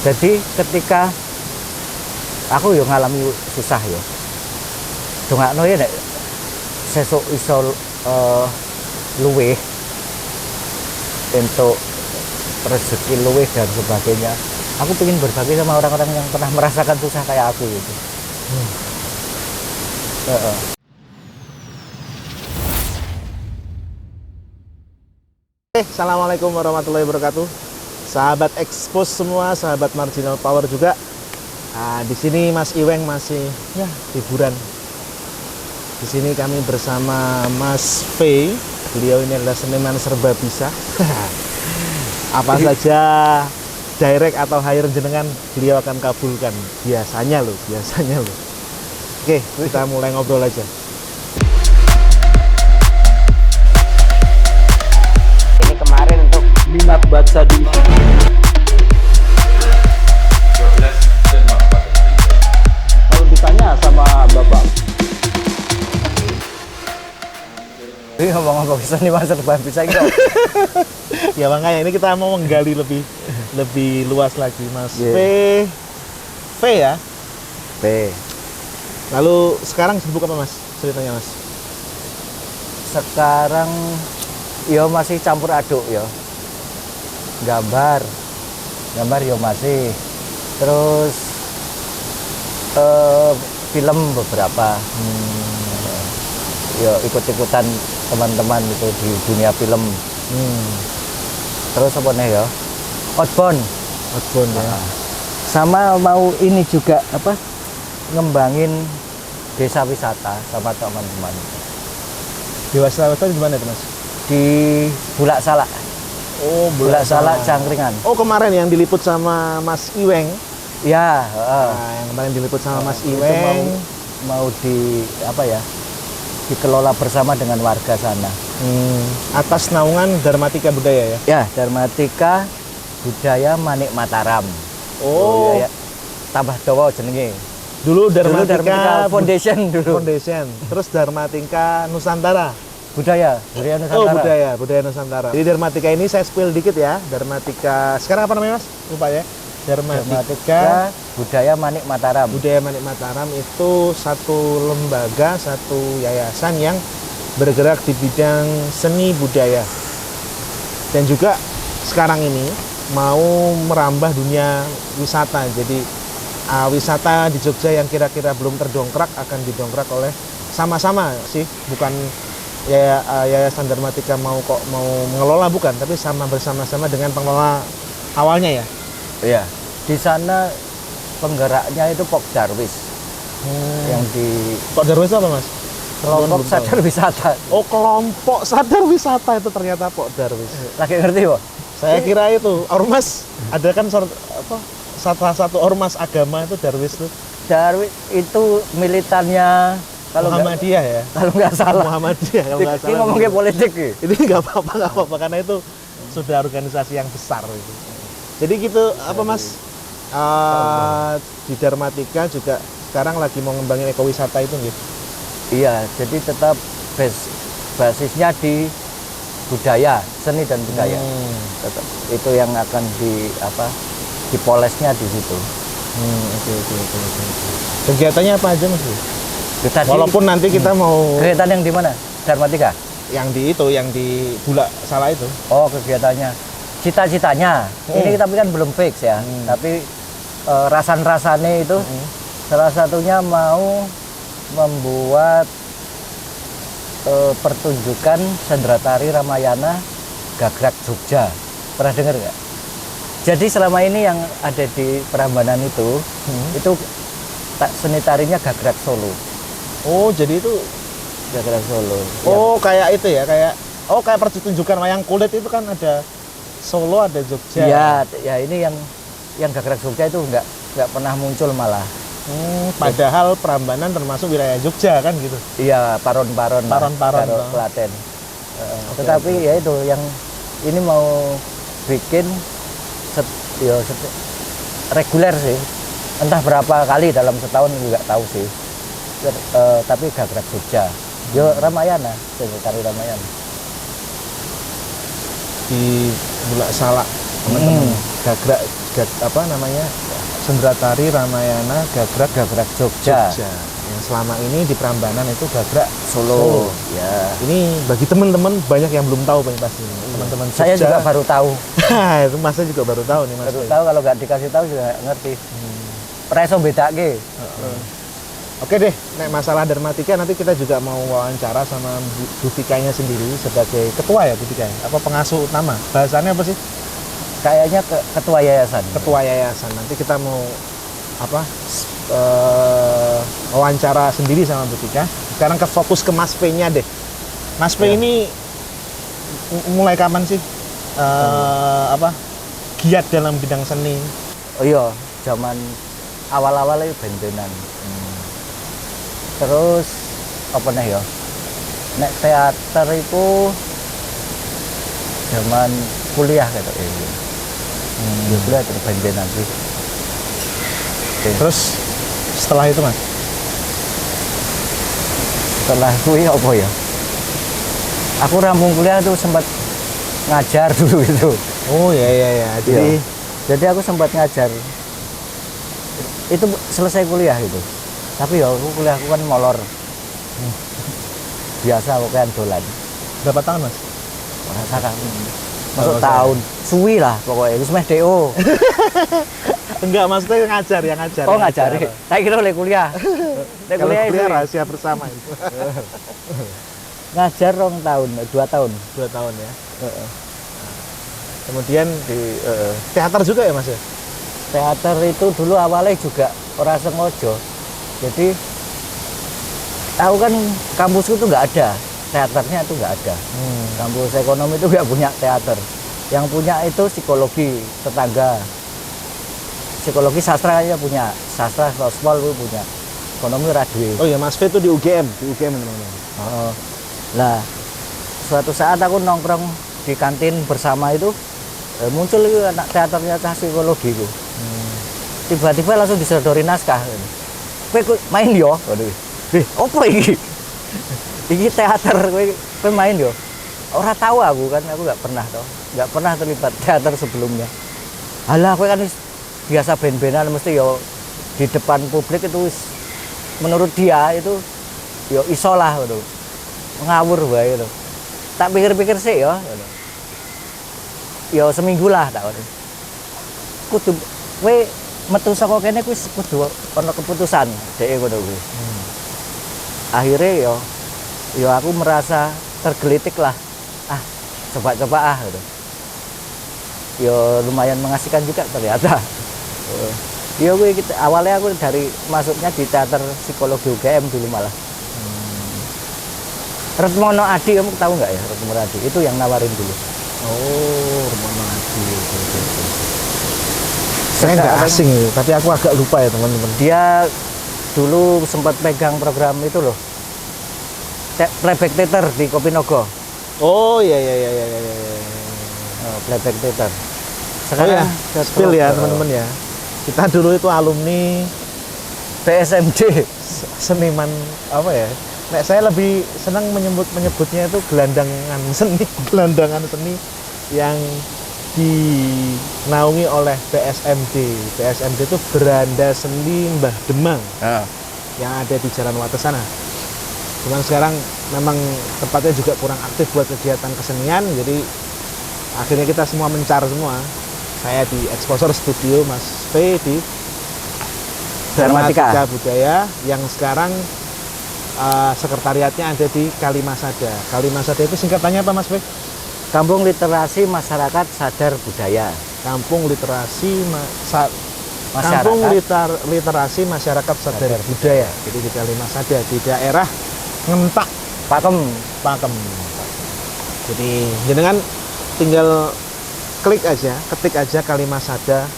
Jadi ketika aku yo ngalami susah yo. Dongakno ya nek sesuk iso luweh untuk rezeki luweh dan sebagainya. Aku ingin berbagi sama orang-orang yang pernah merasakan susah kayak aku gitu. Assalamualaikum warahmatullahi wabarakatuh. Sahabat Expose semua, sahabat Marginal Power juga. Nah, di sini Mas Iweng masih ya liburan. Di sini kami bersama Mas V. Beliau ini adalah seniman serba bisa. Apa saja direct atau hire jenengan beliau akan kabulkan. Biasanya loh. Oke, kita mulai ngobrol aja. Ini kemarin untuk minat baca di kalau ditanya sama bapak ini ngomong-ngomong bisa nih mas serba bisa enggak? Ya makanya ini kita mau menggali lebih luas lagi Mas Yeah. V ya. B. Lalu sekarang sibuk apa Mas? Ceritanya Mas. Sekarang yo masih campur aduk yo. Gambar yo masih. Terus film beberapa. Yo ikut-ikutan teman-teman itu di dunia film. Terus apa nih ya? Outbound Ya. sama mau ini juga apa? Ngembangin desa wisata sama teman-teman Dewasa di mana itu Mas? di Bulak Salak. Oh, Bulak Salak Cangkringan. Oh, kemarin yang diliput sama Mas Iweng. Ya, Nah, yang kemarin diliput sama Mas itu Iweng. mau di apa ya? Dikelola bersama dengan warga sana. Atas naungan Darmatika Budaya ya. Ya, Darmatika Budaya Manik Mataram. Oh, ya. Tambah dawa jenenge. dulu Dulu Darmatika Darmatika Foundation dulu. Foundation. Terus Darmatika Nusantara. Budaya Oh, Nusantara. budaya Nusantara. Jadi Darmatika ini saya spill dikit ya. Darmatika sekarang apa namanya Mas? Lupa ya. Darmatika Budaya Manik Mataram. Budaya Manik Mataram itu satu lembaga, satu yayasan yang bergerak di bidang seni budaya. Dan juga sekarang ini mau merambah dunia wisata. Jadi wisata di Jogja yang kira-kira belum terdongkrak akan didongkrak oleh sama-sama sih, bukan ya Yayasan Darmatika mau mengelola bukan, tapi bersama-sama dengan pengelola awalnya ya. Iya. Di sana penggeraknya itu Pok Darwis. Yang di Kok Darwis apa Mas? kelompok Belum sadar tahu. wisata. Oh, kelompok sadar wisata itu ternyata Pok Darwis. Lagi ngerti kok? Saya kira itu ormas, ada kan salah satu ormas agama itu Darwis itu. Darwis itu militannya kalau Muhammadiyah ya. kalau nggak salah. Muhammadiyah kalau nggak Ini salah. ngomongnya politik ya. Ini nggak apa-apa karena itu sudah organisasi yang besar itu. Jadi gitu apa Mas? Di Darmatika juga sekarang lagi mau ngembangin ekowisata itu gitu. Iya, jadi tetap basisnya di budaya, seni dan budaya. Tetap itu yang akan dipolesnya di situ. Oke. Kegiatannya apa aja Mas? Tadi, Walaupun nanti kita mau kegiatan yang di mana? Darmatika? yang di Bulak Salak itu. Oh, kegiatannya. Cita-citanya. Ini tapi kan belum fix ya. Tapi rasan-rasannya itu salah satunya mau membuat pertunjukan sendratari Ramayana Gagrak Jogja. Pernah dengar nggak? Jadi selama ini yang ada di Prambanan itu seni tarinya Gagrak Solo. Oh, jadi itu Gagrak Solo. oh kayak itu ya, kayak pertunjukan wayang kulit itu kan ada Solo, ada Jogja. Ya ini yang Gagrak Jogja itu nggak pernah muncul malah. Padahal Prambanan termasuk wilayah Jogja kan gitu. Iya, paron-paron Paron-paron. Klaten. Tetapi ya itu yang ini mau bikin reguler sih. Entah berapa kali dalam setahun juga tahu sih. Tapi Gagrak Jogja. Yo Ramayana, tari Ramayana. Di Bulak Salak teman-teman. Gagrak apa namanya, Sendera Tari Ramayana Gagrak Gagrak Jogja, Jogja. Yang selama ini di Prambanan itu Gagrak Solo. Ya. Ini bagi teman-teman banyak yang belum tahu pasti ini. Teman-teman Saya Jogja. juga baru tahu. Itu Mas saya juga baru tahu nih Mas. Baru tahu, kalau nggak dikasih tahu juga nggak ngerti. Preso bedake. Oke deh, nek masalah Dermatika nanti kita juga mau wawancara sama Bu Tikanya sendiri sebagai ketua ya Bu Tika ya? Apa pengasuh utama? Bahasannya apa sih? Kayaknya ketua yayasan. Ketua yayasan. Nanti kita mau apa? Wawancara sendiri sama Bu Tika. Sekarang ke fokus ke Mas P-nya deh. Mas P Ya. ini mulai kapan sih apa? Giat dalam bidang seni? Oh iya, zaman awal-awal itu bendenan. Terus apa nih ya? Nek teater itu zaman kuliah gitu. Ya kuliah itu bendenan sih. Oke. Terus setelah itu Mas? Setelah kuliah apa ya? Aku rampung kuliah tuh sempat ngajar dulu gitu. Oh ya. Jadi aku sempat ngajar. Itu selesai kuliah itu. Tapi ya aku kuliahku kan molor. Biasa pokoknya dolan. Berapa tahun Mas? Sekarang masuk tahun suwi lah pokoknya wis meh DO. Enggak, maksudnya ngajar ya ngajar. Oh ngajari. Saya kira oleh kuliah. Lek Kalau kuliah kuliah itu rahasia bersama itu. ngajar 2 tahun, 2 tahun. 2 tahun ya. Kemudian di teater juga ya Mas ya? Teater itu dulu awalnya juga ora sengaja. Jadi aku kan kampusku tuh nggak ada teaternya, itu nggak ada. Kampus ekonomi itu nggak punya teater. Yang punya itu psikologi tetangga. Psikologi sastra aja punya, sastra sospol itu punya. Ekonomi radwe. Oh ya, Mas V itu di UGM teman-teman. Oh. Lah suatu saat aku nongkrong di kantin bersama itu muncul itu anak teaternya psikologi itu. Tiba-tiba langsung disodori naskah. Kowe main yo, waduh. Opo iki? Iki teater kowe main yo. Ora tahu aku kan, aku nggak pernah terlibat teater sebelumnya. Halah kowe kan biasa ben-benan mesti yo di depan publik itu menurut dia itu yo iso lah gitu. Ngawur wae gitu. Tak pikir-pikir sih yo. Yo seminggu lah tak ngono. Kudu kowe metu saka kene kuwi kudu ana keputusan dhek ngono kuwi. Akhirnya yo aku merasa tergelitik lah. Coba-coba gitu. Yo lumayan mengasihkan juga ternyata. Yo gue awalnya aku dari masuknya di teater psikologi UGM dulu malah. Retmono Adi, kamu tahu nggak ya Retmono Adi? Itu yang nawarin dulu. Oh, Retmono Adi. Saya nggak asing, tapi aku agak lupa ya teman-teman. Dia dulu sempat pegang program itu loh. Playback theater di Kopinogo. Oh iya. Playback theater. Sekarang spill ya teman-teman ya. Kita dulu itu alumni PSMD, seniman apa ya? Nek saya lebih senang menyebutnya itu gelandangan seni yang dinaungi oleh PSMD. PSMD itu Beranda Seni Mbah Demang yang ada di Jalan Watesana. Cuman sekarang memang tempatnya juga kurang aktif buat kegiatan kesenian, jadi akhirnya kita semua mencar semua. Saya di Exposure Studio, Mas P di Dermatika Budaya yang sekarang sekretariatnya ada di Kalimasada. Kalimasada itu singkatannya apa Mas P? Kampung Literasi Masyarakat Sadar Budaya. Kampung Literasi Literasi Masyarakat Sadar Budaya. Jadi di Kalimasada di daerah Ngentak, Pakem. Jadi jenengan tinggal ketik aja Kalimasada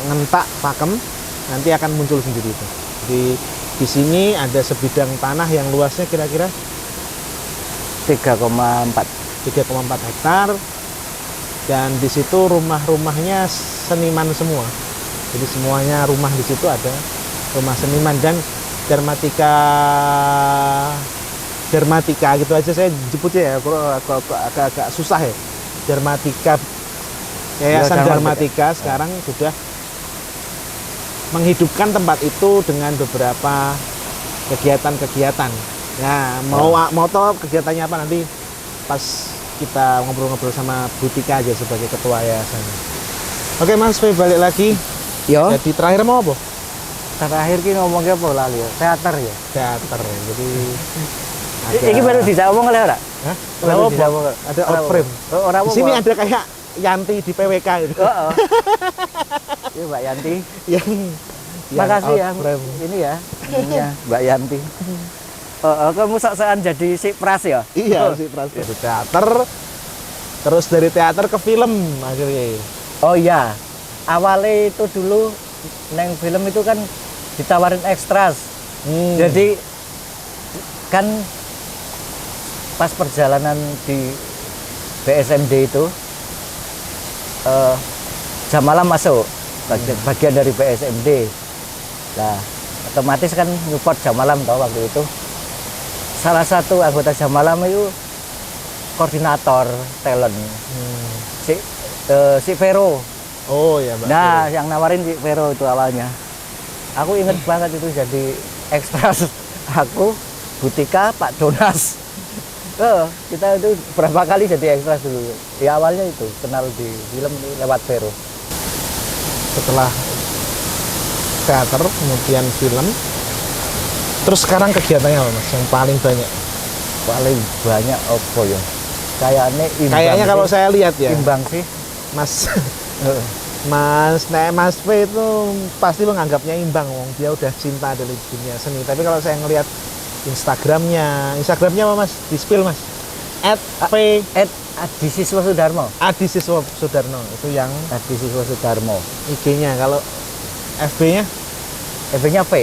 Ngentak Pakem, nanti akan muncul sendiri itu. Di sini ada sebidang tanah yang luasnya kira-kira 3,4 hektar, dan di situ rumah-rumahnya seniman semua. Jadi semuanya rumah di situ ada rumah seniman, dan Dermatika gitu aja saya jemputnya ya, agak susah ya. Dermatika Yayasan Ya, Dharmatika sekarang sudah menghidupkan tempat itu dengan beberapa kegiatan-kegiatan. Nah, mau tahu kegiatannya apa nanti pas kita ngobrol-ngobrol sama Bu Tika aja sebagai ketua yayasan. Oke Mas, Fe, balik lagi. Yo, Jadi terakhir mau apa? terakhir ki ngomongnya apa lali ya? Teater ya. Teater. Jadi Ini baru dijawab ngomong oleh ora? Hah? Baru Apa? dijawab. Ada outframe. Oh, orang Di apa? sini ada kayak Yanti di PWK gitu. Oh. Iya Mbak Yanti. yang Makasih ya. outframe. Ini ya. Ininya Mbak Yanti. Kamu sok-sokan jadi si pras ya? Iya, si Pras dari teater. Terus dari teater ke film akhirnya. Oh iya. Awalnya itu dulu neng film itu kan ditawarin ekstras. Jadi kan pas perjalanan di BSMD itu jam malam masuk bagian dari BSMD. Nah, otomatis kan nyupport jam malam tau waktu itu. Salah satu anggota jam malam itu koordinator talent. Si Vero. Oh ya, Mbak. Nah, yang nawarin si Vero itu awalnya. Aku inget banget itu jadi ekstras. Aku, Butika, Pak Donas. Kita itu berapa kali jadi ekstras dulu. Ya awalnya itu kenal di film lewat Vero. Setelah teater, kemudian film. Terus sekarang kegiatannya apa Mas? Yang paling banyak? Paling banyak apa ya? Kayaknya kalau saya lihat ya, imbang sih. Mas Mas P itu pasti menganggapnya imbang, wong dia udah cinta dari dunia seni. Tapi kalau saya ngelihat Instagramnya apa Mas? Di spill Mas. Adi Siswa Sudarmo. Adi Siswa Sudarno itu yang Adi Siswa Sudarmo. IG-nya. Kalau FB-nya FB-nya V.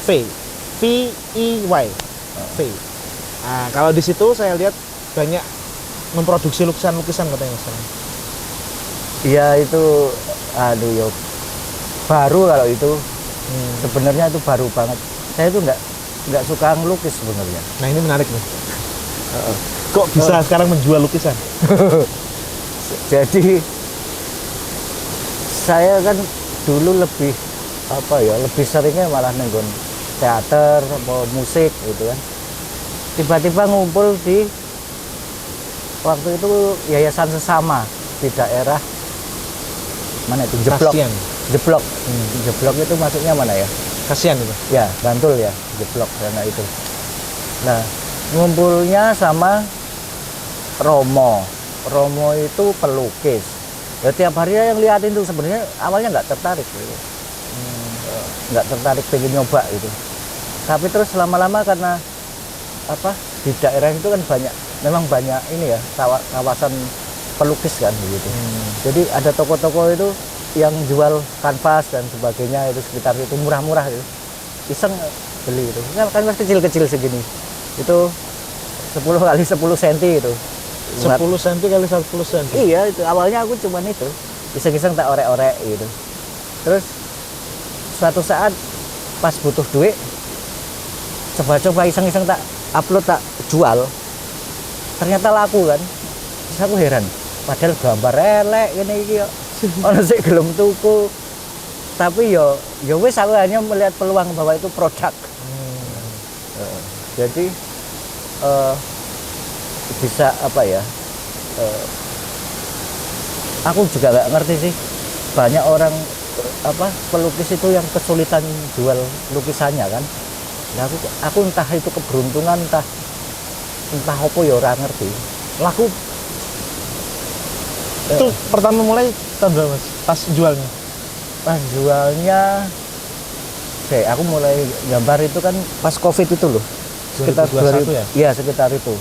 VEY. V. Nah, kalau di situ saya lihat banyak memproduksi lukisan-lukisan katanya Mas. Iya itu, aduh yo, baru kalau itu. Sebenarnya itu baru banget. Saya itu nggak suka ngelukis sebenarnya. Nah ini menarik nih. Kok bisa sekarang menjual lukisan? Jadi saya kan dulu lebih lebih seringnya malah nenggon teater atau musik gitu kan. Tiba-tiba ngumpul di waktu itu yayasan sesama di daerah mana itu Jeblok. Kasian. Jeblok. Jeblok itu maksudnya mana ya? Kasian itu. Ya, Bantul ya, Jeblok karena itu. Nah, ngumpulnya sama Romo. Romo itu pelukis. Ya tiap hari yang liatin tuh sebenarnya awalnya nggak tertarik gitu. Nggak tertarik pengen nyoba gitu. Tapi terus lama-lama karena di daerah itu kan memang banyak ini ya kawasan pelukis kan begitu. Jadi ada toko-toko itu yang jual kanvas dan sebagainya itu sekitar itu murah-murah itu. Iseng beli itu. Kanvas kecil-kecil segini. Itu 10 kali 10 cm itu. 10 cm kali 10 cm. Iya, itu awalnya aku cuman itu. Iseng-iseng tak orek-orek gitu. Terus suatu saat pas butuh duit coba-coba iseng-iseng tak upload tak jual. Ternyata laku kan. Terus aku heran. Padahal gambar elek ngene iki yo. Ono sik gelem tuku. Tapi yo wis aku hanya melihat peluang bahwa itu produk. Jadi bisa aku juga nggak ngerti sih, banyak orang pelukis itu yang kesulitan jual lukisannya kan. Nah, aku entah itu keberuntungan entah apa ya orang ngerti. Laku Itu pertama mulai tahun berapa Mas? Pas jualnya? Pas jualnya aku mulai gambar itu kan pas Covid itu loh. Sekitar 2021 ya? Iya, sekitar itu.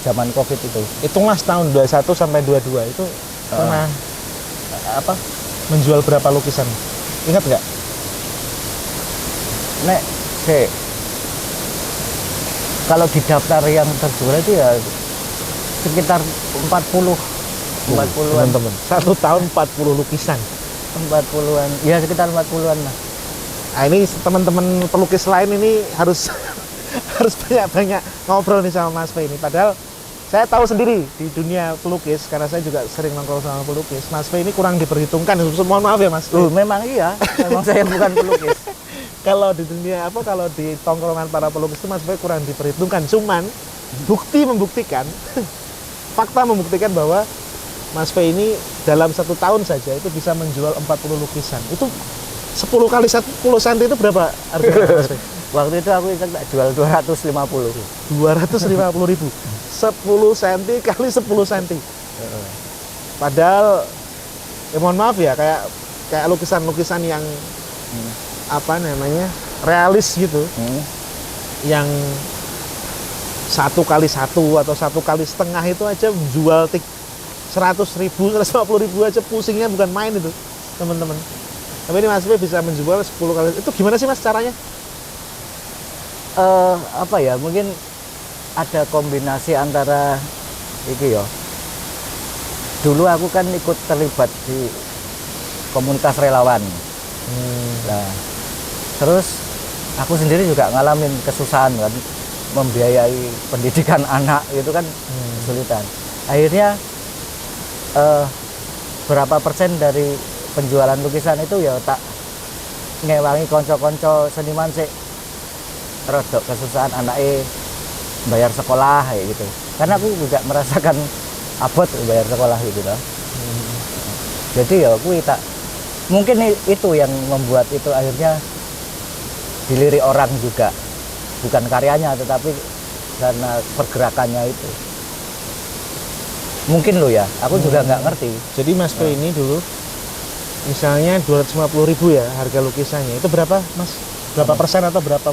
Zaman Covid itu. Hitunglah tahun 21 sampai 22 itu pernah menjual berapa lukisan? Ingat nggak? Kalau di daftar yang terjual itu ya sekitar 40-an. Teman-teman, 1 tahun 40 lukisan. 40-an. Ya sekitar 40-an lah. Nah, ini teman-teman pelukis lain ini harus banyak-banyak ngobrol nih sama Mas P ini. Padahal Saya tahu sendiri di dunia pelukis karena saya juga sering nongkrong sama pelukis. Mas Fe ini kurang diperhitungkan. Mohon maaf ya Mas Fe. Memang iya, memang saya bukan pelukis. Kalau di dunia kalau di tongkrongan para pelukis itu Mas Fe kurang diperhitungkan. Cuman bukti membuktikan, fakta membuktikan bahwa Mas Fe ini dalam 1 tahun saja itu bisa menjual 40 lukisan. Itu 10 kali 10 cm itu berapa harganya Mas Fe? Waktu itu aku ingat tak jual 250. 250.000. 10 cm kali 10 cm. Padahal ya mohon maaf ya kayak lukisan-lukisan yang apa namanya realis gitu, yang 1 kali 1 atau 1 kali setengah itu aja jual 100.000, 150.000 aja pusingnya bukan main itu teman-teman. Tapi ini Mas Fe bisa menjual 10 kali. Itu gimana sih Mas caranya? Apa ya, mungkin ada kombinasi antara iki ya. Dulu aku kan ikut terlibat di komunitas relawan. Nah, terus aku sendiri juga ngalamin kesusahan kan, membiayai pendidikan anak itu kan kesulitan. Akhirnya berapa persen dari penjualan lukisan itu ya tak ngewangi konco-konco seniman sih rodok kesusahan anaknya bayar sekolah kayak gitu. Karena aku juga merasakan abot bayar sekolah gitu loh. Jadi ya aku tak mungkin itu yang membuat itu akhirnya dilirik orang juga, bukan karyanya tetapi karena pergerakannya itu. Mungkin lo ya, aku juga nggak ngerti. Jadi Mas Fe ini dulu misalnya 250.000 ya harga lukisannya. Itu berapa Mas? Berapa persen atau berapa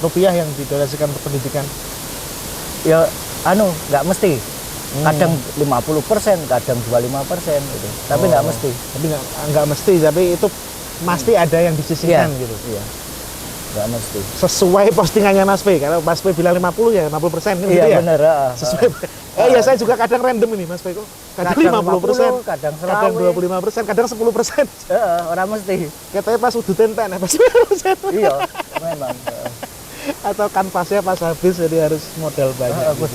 rupiah yang didonasikan untuk pendidikan? Ya nggak mesti. Kadang 50%, kadang 25% gitu. Tapi nggak mesti. Tapi nggak mesti, tapi itu pasti ada yang disisihkan gitu. Iya. Nggak mesti. Sesuai postingannya Mas Fe. Kalau Mas Fe bilang 50 ya 50% gitu ya. Iya benar. Sesuai. Ya saya juga kadang random ini Mas Fe kok. Kadang 50%, kadang kadang 25%, kadang 10%. Orang mesti. Katanya pas udah tenten ya Mas 10%. Iya, memang. Atau kanvasnya pas habis jadi harus modal banyak. Aku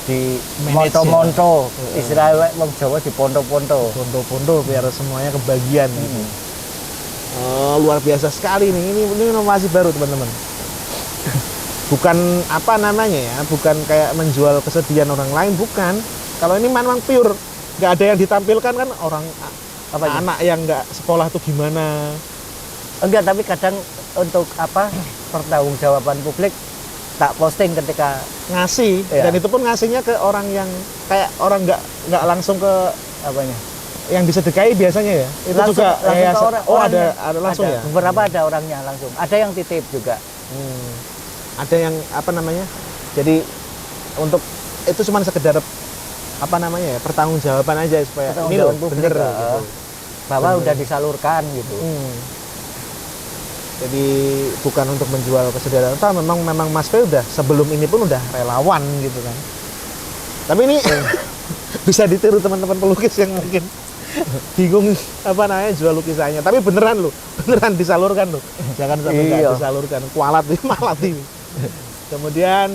di Manage monto-monto, istilahnya wong Jawa di ponto-ponto. Pondo-pondo biar semuanya kebagian gitu. Luar biasa sekali nih. Ini inovasi baru teman-teman. Bukan apa namanya ya, bukan kayak menjual kesedihan orang lain, bukan. Kalau ini memang pure, nggak ada yang ditampilkan kan orang anak yang nggak sekolah tuh gimana. Enggak, tapi kadang untuk pertanggungjawaban publik tak posting ketika ngasih, ya. Dan itu pun ngasihnya ke orang yang kayak orang nggak langsung ke apanya yang disedekahi biasanya ya. Itu langsung, juga langsung ke orangnya. ada langsung ada, ya. Beberapa ada orangnya langsung. Ada yang titip juga. Ada yang jadi untuk itu cuma sekedar pertanggungjawaban aja supaya ini loh publik, bener gitu. Bahwa udah disalurkan gitu. Jadi bukan untuk menjual kesedihan. Atau memang Mas Fe udah sebelum ini pun udah relawan gitu kan. Tapi ini bisa ditiru teman-teman pelukis yang mungkin bingung jual lukisannya. Tapi beneran disalurkan loh. Jangan sampai nggak disalurkan. Kualat ini malat ini. Kemudian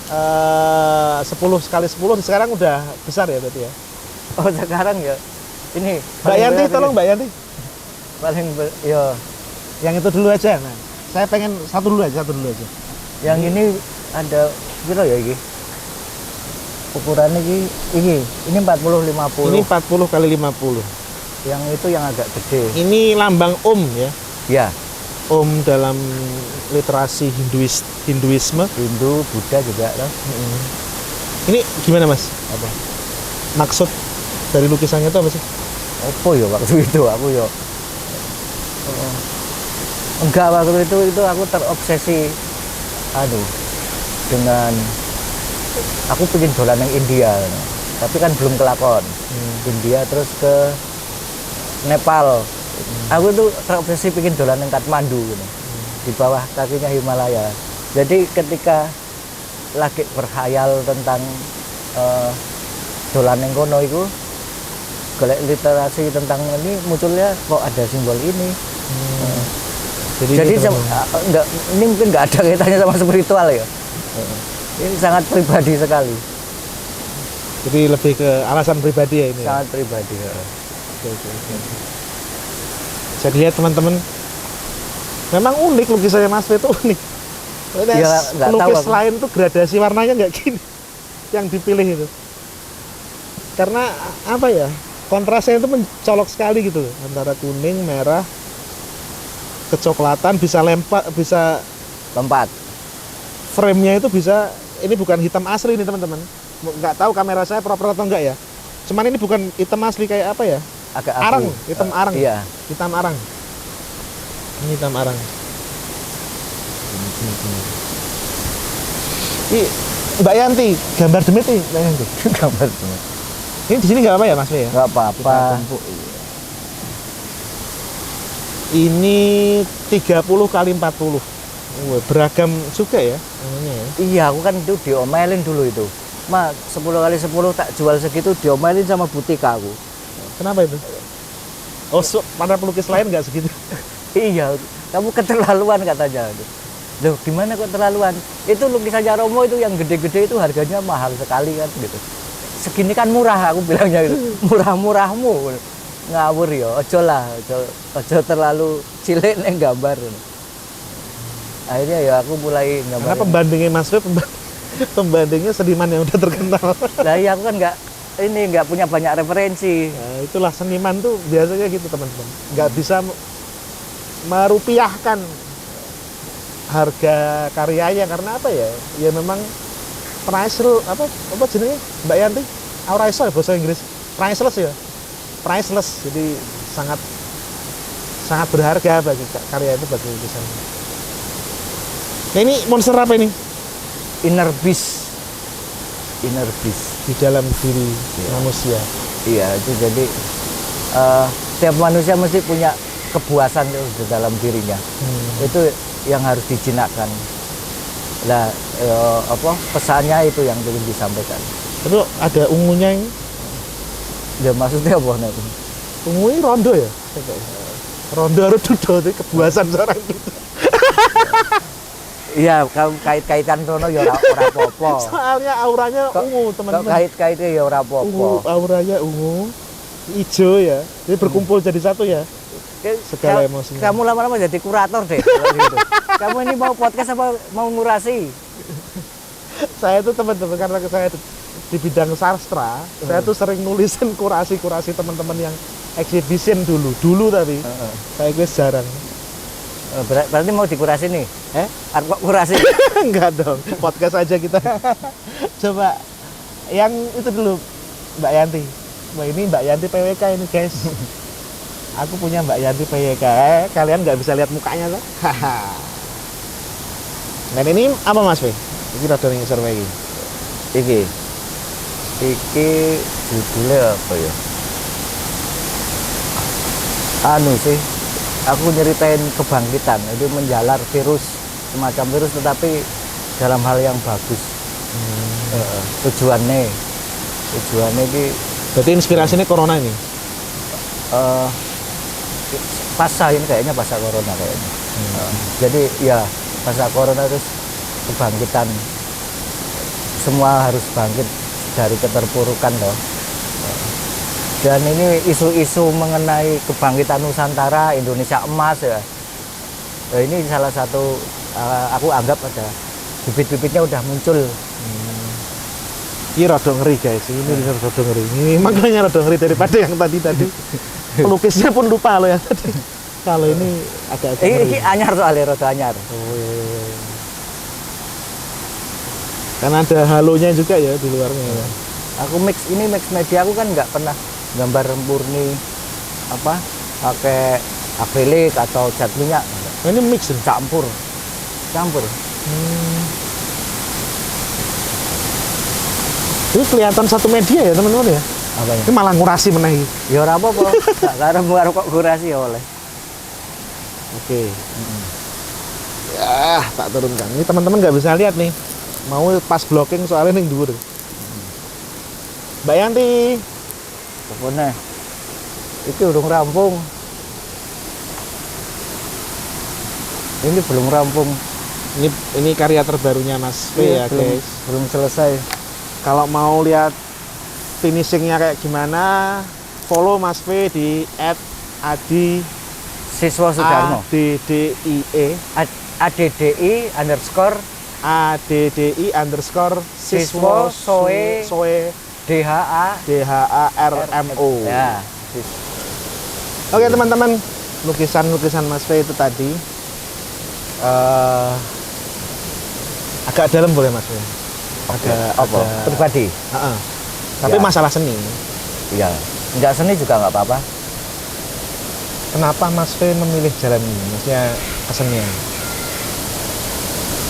10 kali 10 sekarang udah besar ya berarti ya. Oh sekarang ya. Ini Mbak Yanti, tolong Mbak Yanti. Yang itu dulu aja. Nah, saya pengen satu dulu aja. Yang ini ada kira ya ini. Ukurannya ini 40 50. Ini 40 kali 50. Yang itu yang agak gede. Ini lambang Om ya. Ya. Om dalam literasi Hinduisme. Hindu, Buddha juga loh. Ini gimana Mas? Apa? Maksud dari lukisannya itu apa sih? Apa ya waktu itu aku ya. Enggak, waktu itu aku terobsesi dengan aku pengen dolan yang India, tapi kan belum kelakon. India terus ke Nepal. Aku tuh terobsesi pengen dolan yang Kathmandu gitu. Di bawah kakinya Himalaya. Jadi ketika lagi berkhayal tentang dolan yang kono itu, golek literasi tentang ini munculnya kok ada simbol ini. Jadi ini mungkin nggak ada kaitannya sama spiritual ya. Ini sangat pribadi sekali. Jadi lebih ke alasan pribadi ya ini. Ya? Sangat pribadi. Oke. Bisa dilihat teman-teman. Memang unik lukisannya Mas Fe itu unik. Ya, nggak tahu Lukis aku. lain tuh gradasi warnanya nggak gini. Yang dipilih itu. Karena apa ya? Kontrasnya itu mencolok sekali gitu antara kuning, merah, kecoklatan, bisa Lompat. frame-nya itu bisa, ini bukan hitam asli nih teman-teman. Nggak tahu kamera saya proper atau enggak ya. Cuman ini bukan hitam asli kayak apa ya? Agak Arang, abu. hitam arang. Iya. Hitam arang. Ini hitam arang. Ini Mbak Yanti, gambar demit nih, Mbak Yanti. Gambar semua. Ini di sini nggak apa ya Mas Fe ya? Nggak apa-apa. Kita tumpuk, iya. Ini 30 kali 40. Wah, beragam juga ya namanya ya. Iya, aku kan itu diomelin dulu itu. 10 kali 10 tak jual segitu, diomelin sama butika aku. Kenapa itu? Oh, pada pelukis lain nggak segitu. Iya, kamu keterlaluan katanya. Loh, gimana kok terlaluan? Itu lukisannya Romo itu yang gede-gede itu harganya mahal sekali kan gitu. Segini kan murah, aku bilangnya gitu. Murah-murahmu. Ngawur ya, ojo lah, ojo terlalu cilik nih gambar. Akhirnya ya aku mulai gambar. Karena pembandingnya Mas Fe, pembandingnya seniman yang udah terkenal. Lah iya, aku kan nggak punya banyak referensi. Nah, itulah seniman tuh biasanya gitu teman-teman. Nggak bisa merupiahkan harga karyanya karena apa ya? Ya memang priceless apa jenenge Mbak Yanti? Auraiso ya bahasa Inggris. Priceless ya. Priceless. Jadi sangat berharga bagi karya itu bagi lukisan. Nah, ini monster apa ini? Inner beast. Inner beast. Di dalam diri manusia. Iya, itu jadi setiap manusia mesti punya kepuasan di dalam dirinya. Itu yang harus dijinakkan. Nah, pesannya itu yang ingin disampaikan. Tapi ada ungunya ini. Ya maksudnya apa nih? Ungu ini rondo ya? Rondo harus duduk itu kepuasan seorang itu. Iya, kait-kaitan rono ya ora apa-apa. Soalnya auranya ungu, teman-teman. Kait-kaitnya ya ora apa-apa. Ungu, auranya ungu, hijau ya. Jadi berkumpul jadi satu ya. Segala emosinya. Kamu lama-lama jadi kurator deh. Gitu. Kamu ini mau podcast apa mau ngurasi? Saya tuh teman-teman karena saya di bidang sastra, saya tuh sering nulisin kurasi-kurasi teman-teman yang exhibition dulu tapi saya gue jarang. Berarti mau dikurasi nih? Kok kurasi? Enggak dong, podcast aja kita. Coba yang itu dulu Mbak Yanti. Mbak ini Mbak Yanti PWK ini guys. Aku punya Mbak Yanti PWK. Kalian nggak bisa lihat mukanya loh. Dan ini apa Mas Fe? Ini rada ning survei iki. Iki judulnya apa ya? Anu sih, aku nyeritain kebangkitan. Itu menjalar virus, semacam virus tetapi dalam hal yang bagus. Tujuannya ini Berarti inspirasinya corona ini. Pasca ini kayaknya pasca corona kayaknya. Jadi ya pasca corona terus kebangkitan. Semua harus bangkit dari keterpurukan loh. Dan ini isu-isu mengenai kebangkitan Nusantara, Indonesia emas ya. Nah, ini salah satu aku anggap ada bibit-bibitnya udah muncul. Ini rada ngeri guys, ini rada ngeri. Ini makanya rada ngeri daripada yang tadi. Pelukisnya pun lupa loh ya tadi. Kalau ini agak ngeri. Ini anyar soalnya rada anyar. Oh, iya. Karena ada halonya juga ya di luarnya ya. Aku mix media, aku kan nggak pernah gambar murni apa pakai akrilik atau cat minyak. Nah, ini mix ya? campur. Ini kelihatan satu media ya teman-teman ya. Apanya? Ini malah ngurasi meneh. Ya ora apa-apa. Karena kok kurasi ya oleh. Oke. Ya, tak turunkan. Ini teman-teman nggak bisa lihat nih. Mau pas blocking soalnya ning dhuwur. Mbak Yanti, Pokoknya itu udah rampung. Ini belum rampung. Ini karya terbarunya Mas V ya belum, guys. belum selesai. Kalau mau lihat finishingnya kayak gimana, follow Mas V di @adi Siswa Sudarmo. ADDIE ADDI underscore siswo soe DHA DHARMO. ya. Oke teman-teman, lukisan Mas V itu tadi agak dalam boleh Mas V? Apa? Pribadi. Tapi Ya. masalah seni. Iya. Enggak seni juga nggak apa-apa. Kenapa Mas V memilih jalan ini? Maksudnya kesenian.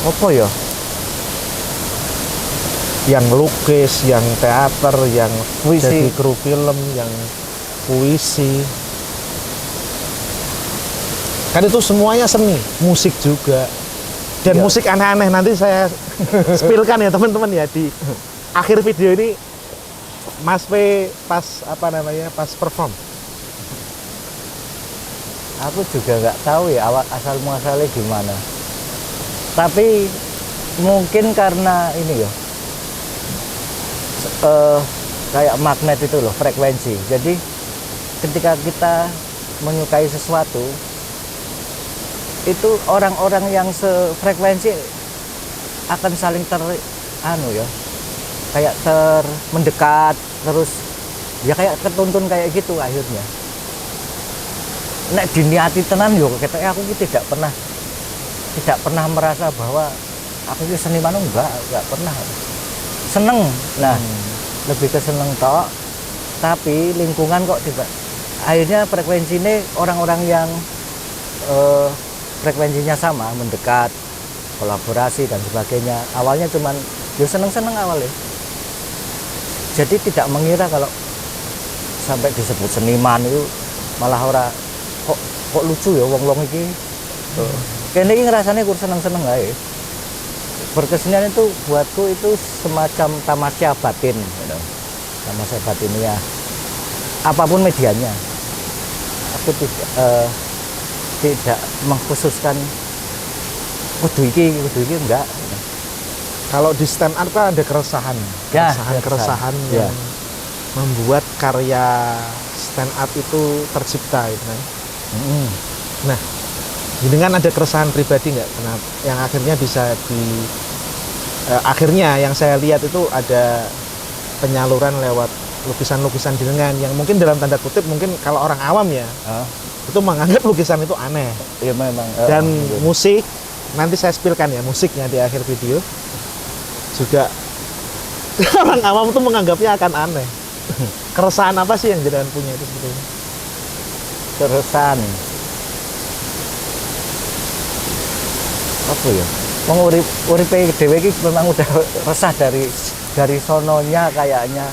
Apa ya? Yang lukis, yang teater, yang Puisi. jadi kru film, yang puisi. Kan itu semuanya seni, musik juga. Dan Iya. musik aneh-aneh nanti saya spillkan ya teman-teman ya di akhir video ini. Mas V pas pas perform. Aku juga nggak tahu ya asal muasalnya gimana. Tapi mungkin karena ini ya, kayak magnet itu loh, frekuensi. Jadi ketika kita menyukai sesuatu, itu orang-orang yang sefrekuensi akan saling kayak mendekat, terus ya kayak ketuntun kayak gitu akhirnya. Nek diniati tenan yo ketoknya aku tidak pernah merasa bahwa aku ini seniman, enggak pernah. Seneng. Nah, lebih ke seneng tok. Tapi lingkungan kok tiba akhirnya frekuensinya orang-orang yang frekuensinya sama, mendekat, kolaborasi dan sebagainya. Awalnya cuman yo seneng-seneng awalnya. Jadi tidak mengira kalau sampai disebut seniman itu malah kok lucu ya wong-wong iki. Kene iki ngrasane kur seneng-seneng ae. Berkesenian itu buatku itu semacam tamasya batin, gitu. Tamasya batinnya. Apapun medianya. Aku tidak mengkhususkan kudu iki enggak. Kalau di stand art kan ada keresahan Ya, keresahan ya. yang membuat karya stand art itu tercipta gitu kan. Nah, dengan ada keresahan pribadi nggak? Yang akhirnya bisa akhirnya yang saya lihat itu ada penyaluran lewat lukisan-lukisan jenengan yang mungkin dalam tanda kutip mungkin kalau orang awam ya itu menganggap lukisan itu aneh. Ya memang. Dan musik nanti saya spillkan ya musiknya di akhir video juga orang awam itu menganggapnya akan aneh. Keresahan apa sih yang jenengan punya itu sebetulnya? Keresahan apa ya? Wong uripe dhewe iki memang udah resah dari sononya kayaknya.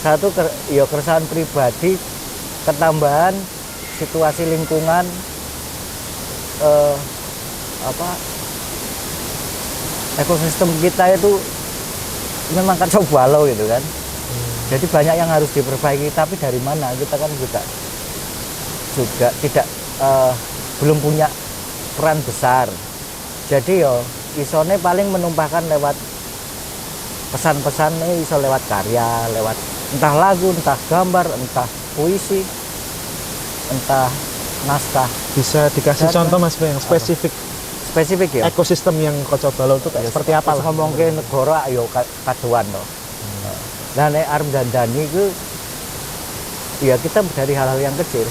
Satu keresahan pribadi, ketambahan situasi lingkungan, ekosistem kita itu memang kacau balau gitu kan. Jadi banyak yang harus diperbaiki, tapi dari mana kita kan juga tidak belum punya peran besar. Jadi isone paling menumpahkan lewat pesan-pesan iso lewat karya, lewat entah lagu, entah gambar, entah puisi, entah naskah. Bisa dikasih contoh Mas yang spesifik Ya. ekosistem yang kacau balau itu kayak seperti apa lah? Ngomongke negara ayo kaduan to. Nah, nek arep dandani iku ya kita dari hal-hal yang kecil.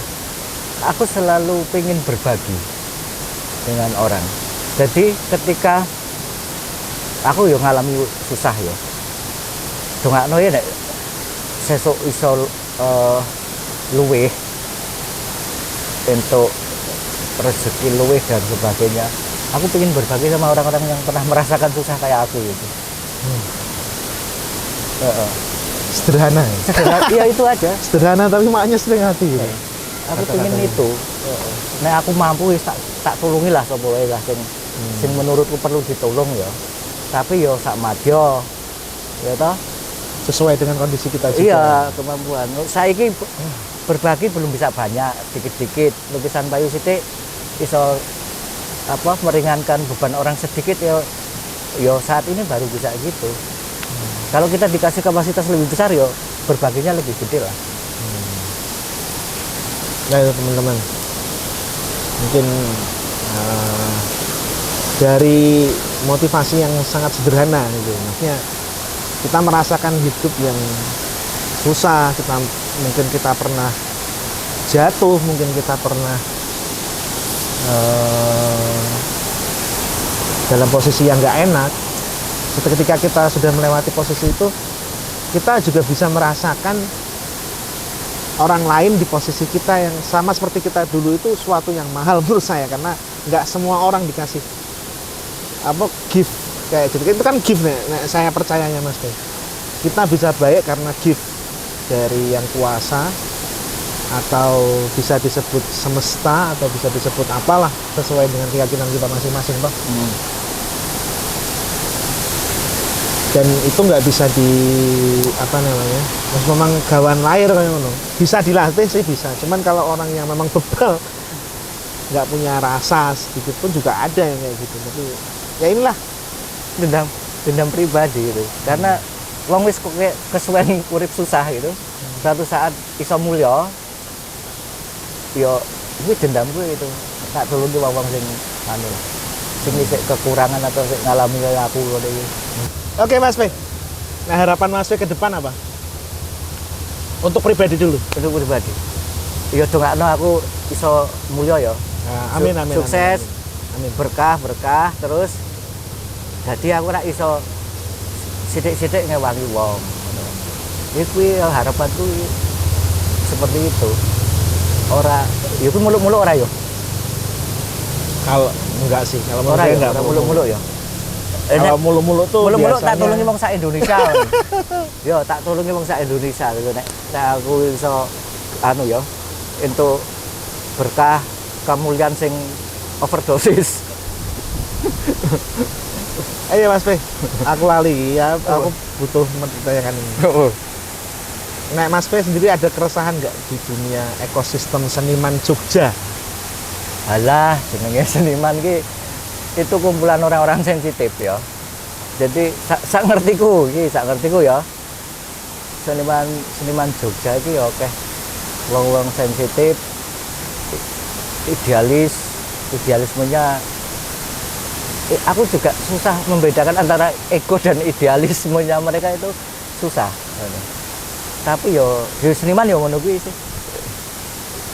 Aku selalu pengen berbagi dengan orang. Jadi ketika aku yo ngalami susah yo. Dongakno ya nek sesuk iso luweh untuk rezeki luweh dan sebagainya. Aku pengen berbagi sama orang-orang yang pernah merasakan susah kayak aku gitu. Sederhana ya? Sederhana, ya itu aja. Sederhana tapi maknanya setengah hati gitu. Aku pengen itu. Nah aku mampu tak tulungi lah sapa wae lah sing menurutku perlu ditolong ya. Tapi yo sak madya. Ya toh? Sesuai dengan kondisi kita juga. Iya, kemampuan. Saiki berbagi belum bisa banyak, dikit-dikit. Lukisan Bayu sithik iso meringankan beban orang sedikit ya saat ini baru bisa gitu. Kalau kita dikasih kapasitas lebih besar ya berbaginya lebih gede lah. Nah itu teman-teman, mungkin dari motivasi yang sangat sederhana gitu, maksudnya kita merasakan hidup yang susah, mungkin kita pernah jatuh, mungkin kita pernah dalam posisi yang nggak enak. Ketika kita sudah melewati posisi itu, kita juga bisa merasakan orang lain di posisi kita yang sama seperti kita dulu. Itu suatu yang mahal menurut saya, karena nggak semua orang dikasih gift kayak gitu. Itu kan gift nih, saya percayanya Mas Teh. Kita bisa baik karena gift dari yang kuasa, atau bisa disebut semesta, atau bisa disebut apalah sesuai dengan keyakinan kita masing-masing, Pak. Dan itu nggak bisa memang gawan lahir kayak ngono. Bisa dilatih sih bisa, cuman kalau orang yang memang bebal, nggak punya rasa sedikit pun juga ada yang kayak gitu. Tapi ya inilah dendam pribadi gitu. Karena wong wis kesuwen urip susah gitu. Suatu saat iso mulya yo kuwi dendam gue gitu. Tak tulungi wong sing sing isih kekurangan atau sing ngalami kayak aku ngono iki. Oke Mas P. Nah harapan Mas P ke depan apa? Untuk pribadi dulu. Untuk pribadi. Ya dongakno aku iso mulya ya. Nah, amin. Sukses. Amin. Berkah terus jadi aku ora iso sithik-sithik ngewangi wong. Iku harapanku seperti itu. Ora, ya ku muluk-muluk ora yo. Kalau enggak sih, kalau menurut Ora saya ya, enggak muluk-muluk ya. Kalau muluk-muluk tuh muluk-muluk tak biasanya tulungi wong sak Indonesia. Yo, tak tulungi wong sak Indonesia gitu nek aku iso yo entuk berkah kemuliaan sing overdosis. Ayo Mas P, aku lali ya, aku butuh menanyakan ini. Nek Mas P sendiri ada keresahan nggak di dunia ekosistem seniman Jogja? Alah, jenenge seniman ki itu kumpulan orang-orang sensitif ya. Jadi sak ngertiku ya. Seniman Jogja iki ya akeh wong-wong sensitif, idealismenya aku juga susah membedakan antara ego dan idealismenya mereka itu susah. Tapi yo seniman yo ngono kuwi sih.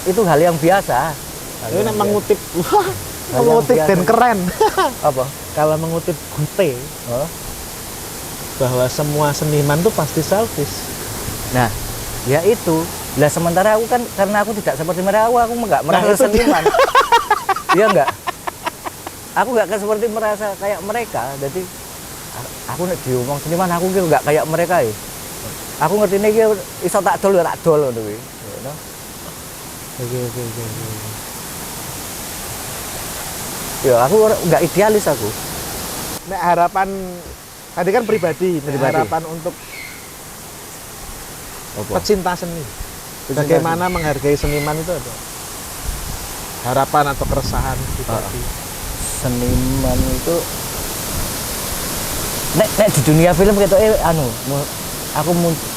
Itu hal yang biasa. Ini mengutip dan keren. Apa? Kalau mengutip Gute, bahwa semua seniman tuh pasti selfish. Nah, ya itu. Lah sementara aku kan karena aku tidak seperti mereka, aku nggak merasa seniman. Iya enggak? Aku nggak seperti merasa kayak mereka. Jadi aku nek diomong seniman aku ki nggak kayak mereka ya. Aku ngerti nih iso tak dol ngono kuwi. Oke. Ya, aku nggak idealis aku. Nek harapan tadi kan pribadi. Harapan untuk pecinta seni. Bagaimana menghargai seniman itu ada? Harapan atau keresahan pribadi. Seniman itu nek di dunia film gitu aku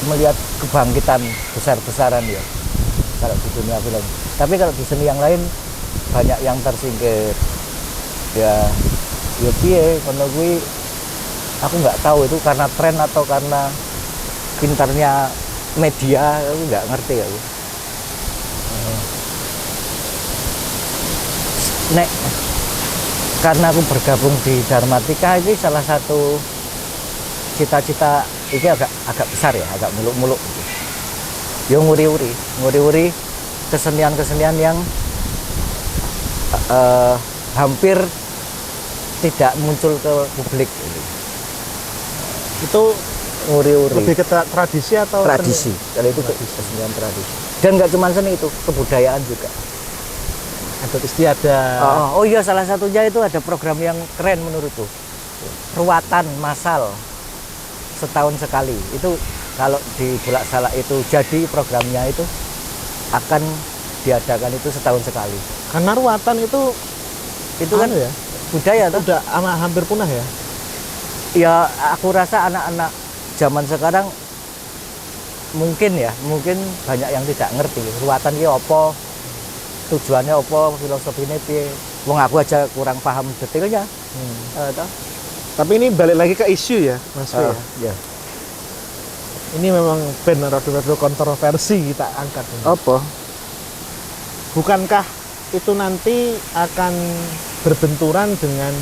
melihat kebangkitan besar-besaran ya kalau di dunia film. Tapi kalau di seni yang lain banyak yang tersingkir. Ya piye kono kuwi aku nggak tahu itu karena tren atau karena pintarnya media, aku nggak ngerti aku. Nek karena aku bergabung di Dharmatika ini salah satu cita-cita ini agak besar ya, agak muluk-muluk. Yo nguri-uri kesenian-kesenian yang hampir tidak muncul ke publik. Itu nguri-uri. lebih ke tradisi atau Tradisi. Kalau itu kesenian tradisi. Dan nggak cuma seni, itu kebudayaan juga. Adat istiadat. Oh iya, salah satunya itu ada program yang keren menurutku. Ruatan massal setahun sekali. Itu kalau di Bulak Salak itu jadi programnya itu akan diadakan itu setahun sekali. Karena ruatan itu Kan ya? budaya tuh. udah hampir punah ya. Ya aku rasa anak-anak zaman sekarang mungkin banyak yang tidak ngerti ruwatan ini apa, tujuannya apa, filosofinya piye. Wong aku aja kurang paham detailnya. Toh. Tapi ini balik lagi ke isu ya, Mas Fe. Ya. Ini memang benar rada-rada kontroversi kita angkat ini. Apa? Bukankah itu nanti akan berbenturan dengan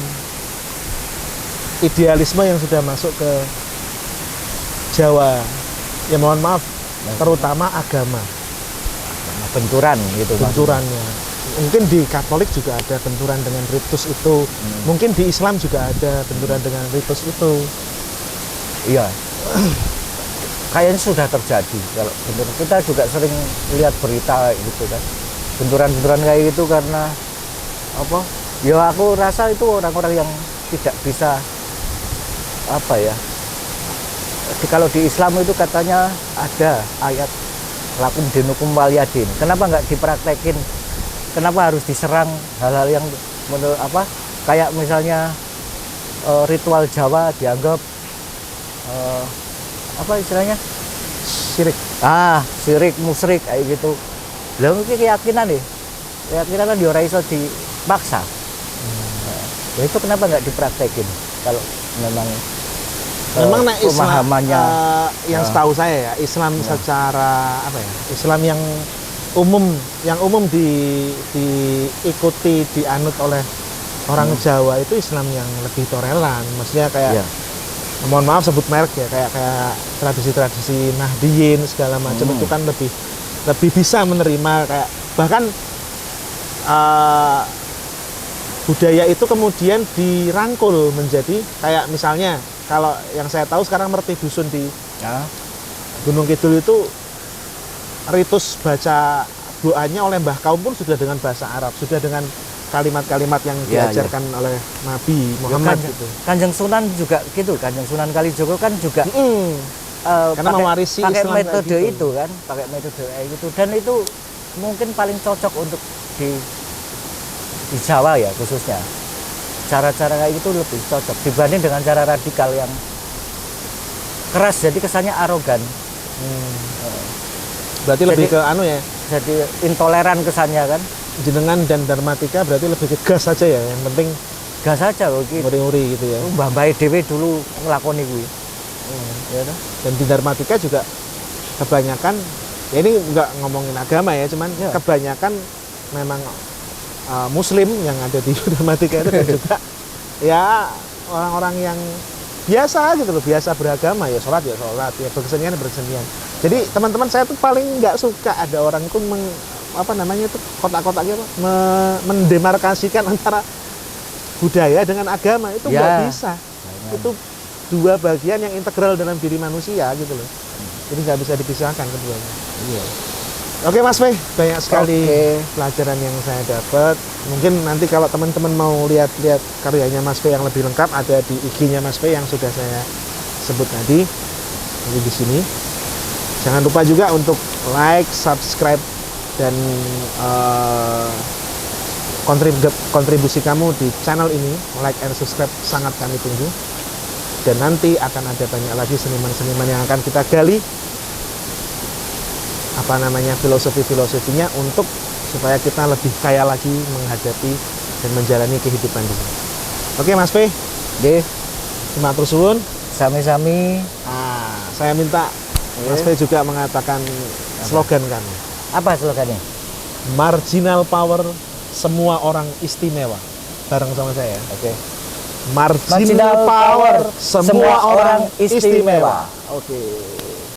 idealisme yang sudah masuk ke Jawa? Ya mohon maaf, terutama agama. Benturan gitu. Benturannya. Mungkin di Katolik juga ada benturan dengan ritus itu. Mungkin di Islam juga ada benturan dengan ritus itu. Iya. Kayaknya sudah terjadi kalau benturan. Kita juga sering lihat berita gitu kan. Benturan-benturan kayak gitu karena apa? Ya aku rasa itu orang-orang yang tidak bisa apa ya? Kalau di Islam itu katanya ada ayat lakum dinukum waliyadin. Kenapa nggak dipraktekin? Kenapa harus diserang hal-hal yang menurut apa? Kayak misalnya ritual Jawa dianggap apa istilahnya? Syirik. Syirik, musyrik kayak gitu. Lah mungkin keyakinan nih. Keyakinan kan ora iso dipaksa. Ya itu kenapa nggak dipraktekin kalau memang nek Islam pemahamannya yang setahu saya ya Islam secara apa ya? Islam yang umum diikuti dianut oleh orang Jawa itu Islam yang lebih toleran. Maksudnya kayak mohon maaf sebut merek ya kayak tradisi-tradisi Nahdiyin segala macam itu kan lebih bisa menerima kayak bahkan budaya itu kemudian dirangkul menjadi kayak misalnya kalau yang saya tahu sekarang Merti Dusun di Gunung Kidul itu ritus baca doanya oleh Mbah Kaum pun sudah dengan bahasa Arab, sudah dengan kalimat-kalimat yang diajarkan oleh Nabi Muhammad gitu. Kanjeng Sunan juga gitu, Kanjeng Sunan Kalijogo kan juga karena mewarisi pakai Islam metode gitu. itu kan, pakai metode kayak gitu dan itu mungkin paling cocok untuk di Jawa ya khususnya. Cara-cara kayak gitu lebih cocok dibanding dengan cara radikal yang keras jadi kesannya arogan. Berarti lebih ke ya. Jadi intoleran kesannya kan. Jenengan dan Darmatika berarti lebih ke gas saja ya. Yang penting gas saja loh gitu. Nguri-nguri gitu ya. Mbah-mbah dhewe dulu nglakoni kuwi. Ya toh. Dan di Darmatika juga kebanyakan ya ini nggak ngomongin agama ya, cuman kebanyakan memang Muslim yang ada di Darmatika itu dan juga ya orang-orang yang biasa gitu loh, biasa beragama ya sholat, ya berkesenian. Jadi teman-teman saya tuh paling nggak suka ada orang itu kotak-kotaknya mendemarkasikan antara budaya dengan agama itu nggak bisa. Itu dua bagian yang integral dalam diri manusia gitu loh. Jadi nggak bisa dipisahkan keduanya. Iya. Oke Mas Fe, banyak sekali pelajaran yang saya dapat. Mungkin nanti kalau teman-teman mau lihat-lihat karyanya Mas Fe yang lebih lengkap ada di IG-nya Mas Fe yang sudah saya sebut tadi. Ini di sini. Jangan lupa juga untuk like, subscribe dan kontribusi kamu di channel ini. Like and subscribe sangat kami tunggu. Dan nanti akan ada banyak lagi seniman-seniman yang akan kita gali filosofinya untuk supaya kita lebih kaya lagi menghadapi dan menjalani kehidupan di sini. Oke Mas Fe, matur suwun. Sami-sami. Saya minta Mas Fe juga mengatakan slogan kami. Apa slogannya? Marginal power, semua orang istimewa. Bareng sama saya. Oke. Marginal power, semua orang istimewa. Oke.